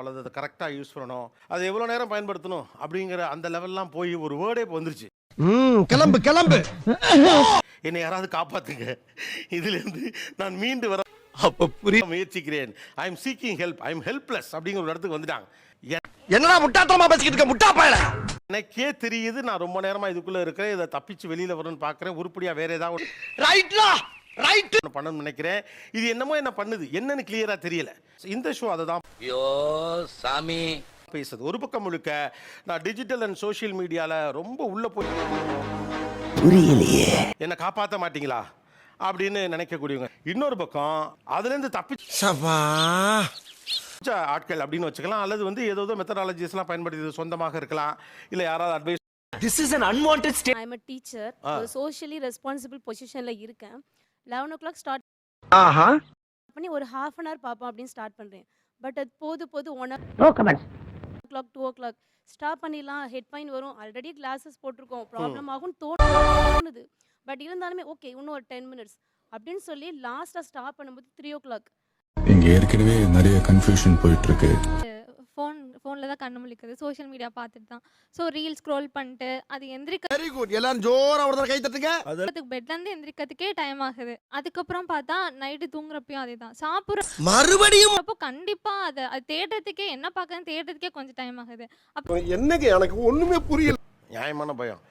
அதை கரெக்டாக யூஸ் பண்ணணும், அது எவ்வளோ நேரம் பயன்படுத்தணும் அப்படிங்கிற அந்த லெவல்லாம் போய் ஒரு வேர்டே இப்போ வந்துருச்சு. கிளம்பு கிளம்பு, என்னை யாராவது காப்பாத்துங்க, இதுலேருந்து நான் மீண்டு வர அப்ப புரிய முயற்சிக்கிறேன். I am seeking help, I am helpless அப்படிங்கிற ஒரு இடத்துக்கு வந்துட்டாங்க. என்னடா முட்டாத்தனமா பேசிக்கிட்டு இருக்க முட்டா பயல. எனக்கே தெரியுது நான் ரொம்ப நேரமா இதுக்குள்ள இருக்கிறேன், இதை தப்பிச்சு வெளியில வரணும்னு பார்க்குறேன், உருப்படியா வேற ஏதாவது ரைட்லா ரைட் பண்ணணும்னு நினைக்கிறேன். இது என்னமோ என்ன பண்ணுது, என்னன்னு கிளியரா தெரியல. இந்த ஷோ அதை தான் ஐயோ சாமி பேசுது. ஒரு பக்கம் முழுக்க நான் டிஜிட்டல் அண்ட் சோஷியல் மீடியால ரொம்ப உள்ள போய் புரியலையே, என்ன காப்பாற்ற மாட்டீங்களா அப்படின்னு நினைக்கக்கூடியவங்க. இன்னொரு பக்கம் அதுல இருந்து தப்பிச்ச ஆட்கள் அப்படின்னு வச்சுக்கலாம், அல்லது வந்து ஏதோ மெத்தடாலஜிஸ் எல்லாம் பயன்படுத்தி சொந்தமாக இருக்கலாம், இல்ல யாராவது advice. this is an unwanted state. I am a teacher. ஒரு socially responsible positionல இருக்கேன். 11 o'clock ஸ்டார்ட் ஆஹா பண்ணி ஒரு half an hour பாப்போம் அப்படின்னு ஸ்டார்ட் பண்றேன். பட் அது போது 1 no comments. o'clock 2 o'clock stop பண்ணிடலாம், ஹெட் பாயிண்ட் வரும், ஆல்ரெடி கிளாஸஸ் போட்டிருக்கோம், ப்ராப்ளம் ஆகும் தோணுது. பட் இருந்தாலுமே ஓகே இன்னும் ஒரு 10 minutes அப்படின்னு சொல்லி லாஸ்ட்டாக ஸ்டாப் பண்ணும்போது 3 o'clock. இங்க ஏற்கனவே நிறைய கன்ஃபியூஷன் போயிட்டு இருக்கு. ஃபோனில் தான் கண்ணு முழிக்குது, சோஷியல் மீடியா பார்த்துட்டு தான். ஸோ ரீல் ஸ்க்ரோல் பண்ணிட்டு அது வெரி குட், எல்லாரும் ஜோரா ஒரு தடவை கை தட்டுங்க. எந்திரிக்கிறதுக்கு பெட்லேருந்து எந்திரிக்கிறதுக்கே டைம் ஆகுது. அதுக்கப்புறம் பார்த்தா நைட்டு தூங்குறப்பையும் அதே தான். சாப்பிட்ற மறுபடியும் அப்போ கண்டிப்பாக அது தேடுறதுக்கே என்ன பார்க்கறதுன்னு தேடுறதுக்கே கொஞ்சம் டைம் ஆகுது. அப்போ என்னங்க எனக்கு ஒண்ணுமே புரியல. நியாயமான பயம்.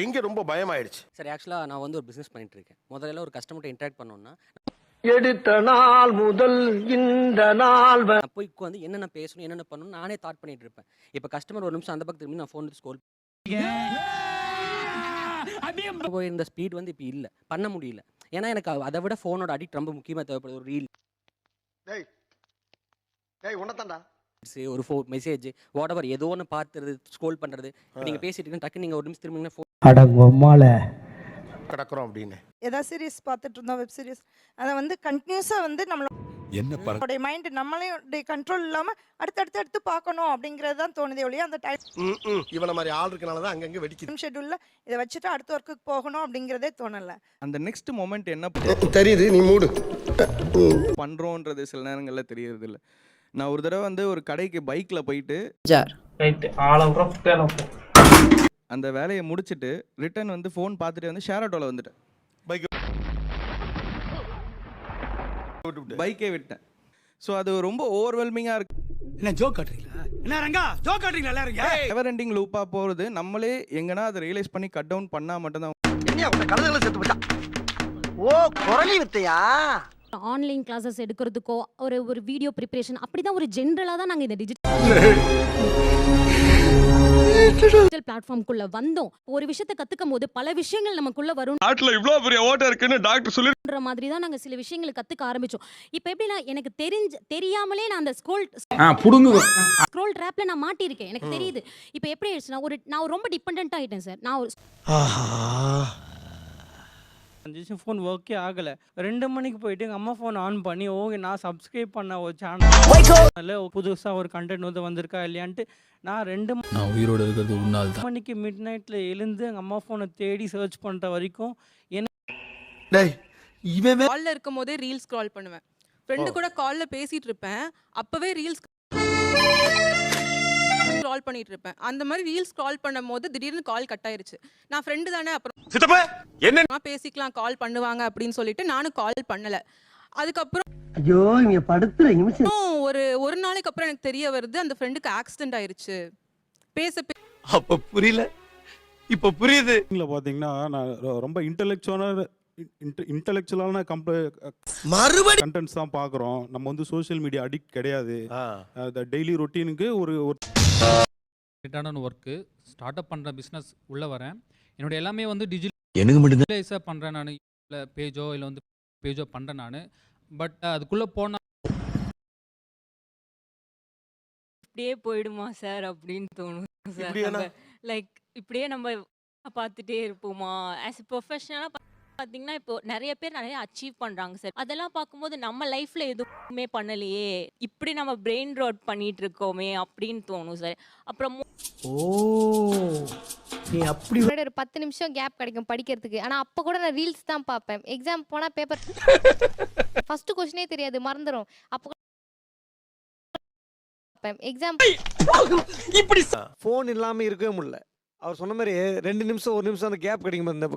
எங்க ரொம்ப பயமாயிடுச்சு. சரி, ஆக்சுவலாக நான் வந்து ஒரு பிஸ்னஸ் பண்ணிட்டு இருக்கேன். முதல்ல ஒரு கஸ்டமர்கிட்ட இன்ட்ராக்ட் பண்ணோன்னா எடுத்த நாள் முதல் இந்த நாள் நான் போய் வந்து என்னென்ன பேசணும் என்னென்ன பண்ணணும் நானே தாட் பண்ணிட்டு இருப்பேன். இப்போ கஸ்டமர் ஒரு நிமிஷம் அந்த பக்கம் திரும்பி நான் ஃபோன் ஸ்கோல் போயிருந்த ஸ்பீட் வந்து இப்போ இல்லை, பண்ண முடியல. ஏன்னா எனக்கு அதை விட ஃபோனோட அடிக்ட் ரொம்ப முக்கியமாக தேவைப்படுது. ஒரு ரீல், டேய் டேய் உன்னதான்டா, ஒரு மெசேஜ், வாட் எவர் ஏதோ ஒன்று பார்த்துறது, ஸ்க்ரோல் பண்ணுறது. நீங்கள் பேசிட்டு இருக்கீங்க, டக்கு நீங்கள் ஒரு நிமிஷம் திரும்பிங்கன்னா ஃபோன் அடங்கொம்மால கிடக்குறோம் அப்படின்னு. ஏதாவது சீரிஸ் பார்த்துட்டு இருந்தோம், வெப் சீரிஸ், அதை வந்து கண்டினியூஸாக வந்து நம்மளோட மைண்ட் நம்மளே கண்ட்ரோல் இல்லாமல் அடுத்து பார்க்கணும் அப்படிங்கிறது தான் தோணுதே ஒழிய அந்த டைம் இவன மாதிரி ஆள் இருக்கனால தான் அங்கங்க வெடிக்குது. ஷெட்யூலில் இதை வச்சுட்டு அடுத்த ஒர்க்குக்கு போகணும் அப்படிங்கிறதே தோணலை. அந்த நெக்ஸ்ட் மொமெண்ட் என்ன தெரியுது, நீ மூடு பண்ணுறோன்றது சில நேரங்களில் தெரியறது இல்லை. நான் ஒரு தடவை வந்து ஒரு கடைக்கு பைக்கில் போயிட்டு அந்த வேலையை முடிச்சுட்டு ரிட்டர்ன் வந்து ஃபோன் பார்த்துட்டு வந்து ஷேர் ஆட்டோவில் வந்துட்டேன். பைக்கே விட்டேன். ஸோ அது ரொம்ப ஓவர்வெல்மிங்காக இருக்கு. என்ன ஜோக் காட்டுறீங்களா? என்ன ரங்கா ஜோக் காட்டுறீங்களா எல்லாரும்? எவர் எண்டிங் லூப்பாக போகிறது, நம்மளே எங்கன்னா அதை ரியலைஸ் பண்ணி கட் டவுன் பண்ணால் மட்டும்தான். என்ன உங்க கலதல செத்து போச்சா? ஓ குரலி வித்தையா? ஆன்லைன் கிளாஸஸ் எடுக்கிறதுக்கோ ஒரு வீடியோ ப்ரிப்பரேஷன் அப்படி தான் ஒரு ஜென்ரலாக தான் நாங்கள் இந்த டிஜிட்டல் பிளாட்ஃபார்ம்குள்ள வந்தோம். ஒரு விஷயத்தை கத்துக்கும் போது பல விஷயங்கள் நமக்குள்ள வரும். நாட்டுல இவ்வளவு பெரிய ஓட்டம் இருக்குன்னு டாக்டர் சொல்லிருக்கிற மாதிரி தான் நாங்க சில விஷயங்களை கத்துக்க ஆரம்பிச்சோம். இப்போ எப்படின்னா எனக்கு தெரியாமலே நான் அந்த ஸ்க்ரோல் ட்ராப்ல நான் மாட்டியிருக்கேன், எனக்கு தெரியுது. இப்போ எப்படி ஆயிடுச்சுன்னா நான் ரொம்ப டிபெண்டன்ட் ஆயிட்டேன் சார். நான் ஒரு ஃபோன் ஒர்க்கே ஆகலை. 2 மணிக்கு போயிட்டு எங்கள் அம்மா ஃபோன் ஆன் பண்ணி ஓகே நான் சப்ஸ்கிரைப் பண்ண ஒரு சேனல் புதுசாக ஒரு கண்டென்ட் வந்து வந்திருக்கா இல்லையான்ட்டு நான் உயிரோடு இருக்கிறது உன்னால் தான். மணிக்கு மிட் நைட்டில் எழுந்து எங்கள் அம்மா ஃபோனை தேடி சர்ச் பண்ணுற வரைக்கும் காலில் இருக்கும் போதே ரீல்ஸ் ஸ்க்ரால் பண்ணுவேன். ஃப்ரெண்டு கூட காலில் பேசிட்டு இருப்பேன், அப்பவே ரீல்ஸ் ஸ்க்ரால் பண்ணிட்டு இருப்பேன். அந்த மாதிரி ரீல்ஸ் ஸ்க்ரால் பண்ணும் போது திடீர்னு கால் கட் ஆயிருச்சு. நான் ஃப்ரெண்டு தானே, அப்புறம் பேசிக்கலாம் கால் பண்ணுவாங்க அப்படின்னு சொல்லிட்டு நானும் கால் பண்ணல. அதுக்கப்புறம் ஐயோ இங்க படுத்துற நிமிஷம் ஒரு நாளைக்கு அப்புறம் எனக்கு தெரிய வருது அந்த ஃப்ரெண்டுக்கு ஆக்சிடென்ட் ஆயிருச்சு. அப்ப புரியல, இப்ப புரியுது. பாத்தீங்கன்னா நான் ரொம்ப இன்டெலெக்சுவலான மறுபடி கண்டென்ட்ஸ் தான் பார்க்குறோம். நம்ம வந்து சோஷியல் மீடியா அடிக்ட் கிடையாது. டெய்லி ரொட்டீனுக்கு ஒரு ஒர்க்கு ஸ்டார்ட் அப் பண்ணுற பிஸ்னஸ் உள்ளே வரேன். என்னோட எல்லாமே வந்து எனக்கு மட்டும்தான் டிஜிட்டலைஸாக பண்ணுறேன் நான். இல்லை பேஜோ இல்லை வந்து பேஜோ பண்ணுறேன் நான். பட் அதுக்குள்ளே போனால் இப்படியே போயிடுமா சார் அப்படின்னு தோணும் சார். லைக் இப்படியே நம்ம பார்த்துட்டே இருப்போமா ஆஸ் எ ப்ரொஃபஷனலாக பார்த்தீங்கன்னா இப்போ நிறைய பேர் நிறைய அச்சீவ் பண்ணுறாங்க சார். அதெல்லாம் பார்க்கும்போது நம்ம லைஃப்பில் எதுவுமே பண்ணலையே, இப்படி நம்ம பிரெயின் ராட் பண்ணிட்டு இருக்கோமே அப்படின்னு தோணும் சார். அப்புறம் நீ அப்படி ஒரு 10 நிமிஷம் கேப் கிடைக்கும் படிக்கிறதுக்கு. ஆனால் அப்போ கூட நான் ரீல்ஸ் தான் பார்ப்பேன். எக்ஸாம் போனால் பேப்பர் ஃபர்ஸ்ட் கொஸ்டினே தெரியாது, மறந்துடும். அப்போ எக்ஸாம்பிள் இப்படி ஃபோன் இல்லாம இருக்கவே முடியல. அவர் சொன்ன மாதிரி 2 நிமிஷம் 1 நிமிஷம் அந்த கேப் கிடைக்கும். இந்த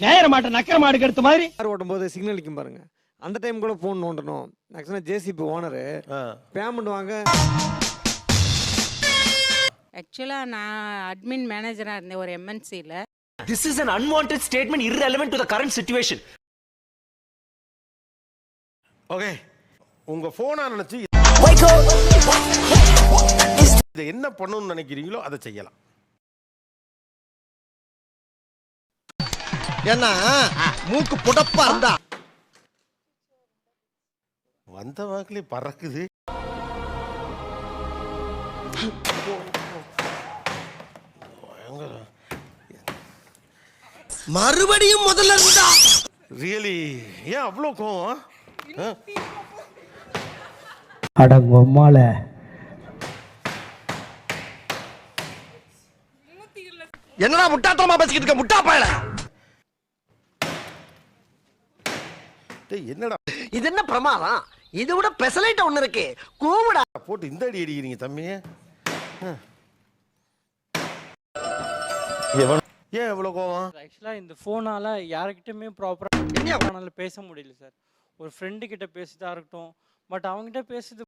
நேர மாட்ட நக்கர மாடு எடுத்த மாதிரி கார் ஓட்டும் போது சிக்னல் நிற்கும் பாருங்க, அந்த டைம் கூட ஃபோன் நோண்டணும். ஆக்சுவலாக ஜேசிபி ஓனரு பேமெண்ட் வாங்க. ஆக்சுவலாக நான் அட்மின் மேனேஜராக இருந்தேன் ஒரு எம்என்சியில். This is an unwanted statement irrelevant to the current situation. Okay, உங்க போனா நினைச்சு இதை என்ன பண்ணணும்னு நினைக்கிறீங்களோ அதை செய்யலாம். ஏன்னா மூக்கு புடப்பா இருந்தா வந்த வாக்கிலே பறக்குது. மறுபடியும் முதல்ல இருந்தா ரியலி ஏன் அவ்வளோ கோவம்? அடங்கொம்மால என்னடா முட்டாத்தனமா பேசிக்கிட்டு இருக்க முட்டா பயல. என்னடா இது என்ன பிரமாதம்? இது விட பெசலைட் ஒண்ணு இருக்கு, கூவுடா. போட்டு இந்த அடி அடிக்கிறீங்க தம்பி. ஏன் எவ்வளோ கோவம்? ஆக்சுவலாக இந்த ஃபோனால் யாருக்கிட்டையுமே ப்ராப்பராக பேச முடியல சார். ஒரு ஃப்ரெண்டு கிட்ட பேசுறதா இருக்கட்டும், பட் அவங்ககிட்ட பேசுறது